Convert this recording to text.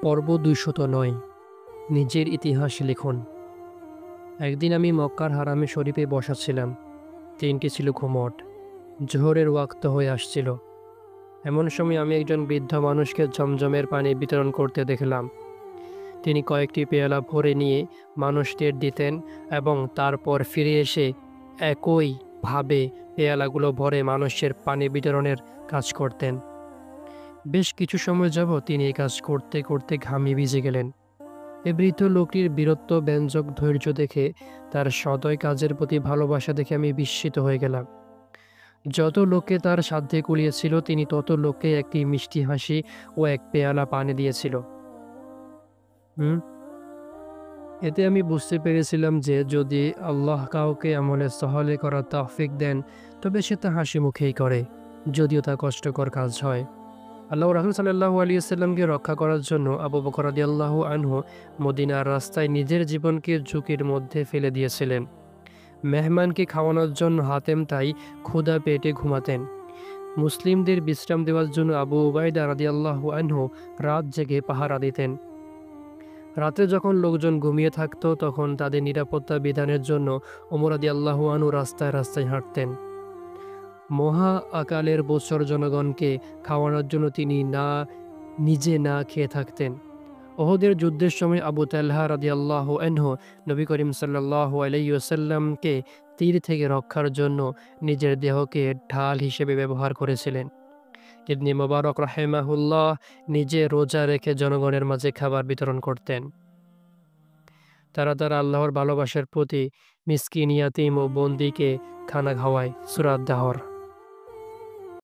পর্ব ২০৯। নিজের ইতিহাস লিখুন। একদিন আমি মক্কার হারামে শরীফে বসা ছিলাম। দিনটি ছিল ঘুমট। জোহরের ওয়াক্ত হয়ে আসছিল। এমন সময় আমি একজন বৃদ্ধ মানুষকে জমজমের পানি বিতরণ করতে দেখলাম। তিনি কয়েকটি পেয়ালা ভরে নিয়ে মানুষদের দিতেন এবং তারপর ফিরে এসে একইভাবে পেয়ালাগুলো ভরে মানুষের পানি বিতরণের কাজ করতেন। বেশ কিছু সময় যাবৎ তিনি এই কাজ করতে করতে ঘামিয়ে ভিজে গেলেন। এই বৃদ্ধ লোকটির বীরত্ব ব্যঞ্জক ধৈর্য দেখে, তার সদয় কাজের প্রতি ভালোবাসা দেখে আমি বিস্মিত হয়ে গেলাম। যত লোককে তার সাধ্যে কুলিয়েছিল তিনি তত লোককে একটি মিষ্টি হাসি ও এক পেয়ালা পানি দিয়েছিল। হুম এতে আমি বুঝতে পেরেছিলাম যে যদি আল্লাহ কাউকে আমলে সহলে করার তৌফিক দেন, তবে সে তা হাসি মুখেই করে, যদিও তা কষ্টকর কাজ হয়। আল্লাহ রাসূল সাল্লাল্লাহু আলাইহি ওয়াসাল্লামকে রক্ষা করার জন্য আবু বকর রাদিয়াল্লাহু আনহু মদিনার রাস্তায় নিজের জীবনকে ঝুঁকির মধ্যে ফেলে দিয়েছিলেন। মেহমানকে খাওয়ানোর জন্য হাতেম তাই ক্ষুধা পেটে ঘুমাতেন। মুসলিমদের বিশ্রাম দেওয়ার জন্য আবু উবাইদা রাদিয়াল্লাহু আনহু রাত জেগে পাহারা দিতেন। রাতে যখন লোকজন ঘুমিয়ে থাকতো তখন তাদের নিরাপত্তা বিধানের জন্য ওমর রাদিয়াল্লাহু আনহু রাস্তায় রাস্তায় হাঁটতেন। মহা আকালের বৎসর জনগণকে খাওয়ানোর জন্য তিনি নিজে না খেয়ে থাকতেন। ওহদের যুদ্ধের সময় আবু তালহা রাদিয়াল্লাহু আনহু নবী করিম সাল্লাল্লাহু আলাইহি ওয়াসাল্লামকে তীর থেকে রক্ষার জন্য নিজের দেহকে ঢাল হিসেবে ব্যবহার করেছিলেন। ইবনে মুবারক রাহিমাহুল্লাহ নিজে রোজা রেখে জনগণের মাঝে খাবার বিতরণ করতেন। তারা আল্লাহর ভালোবাসার প্রতি মিসকিন, ইয়াতীম ও বন্দীকে খানা খাওয়ায়। সূরা আদ-দাহর।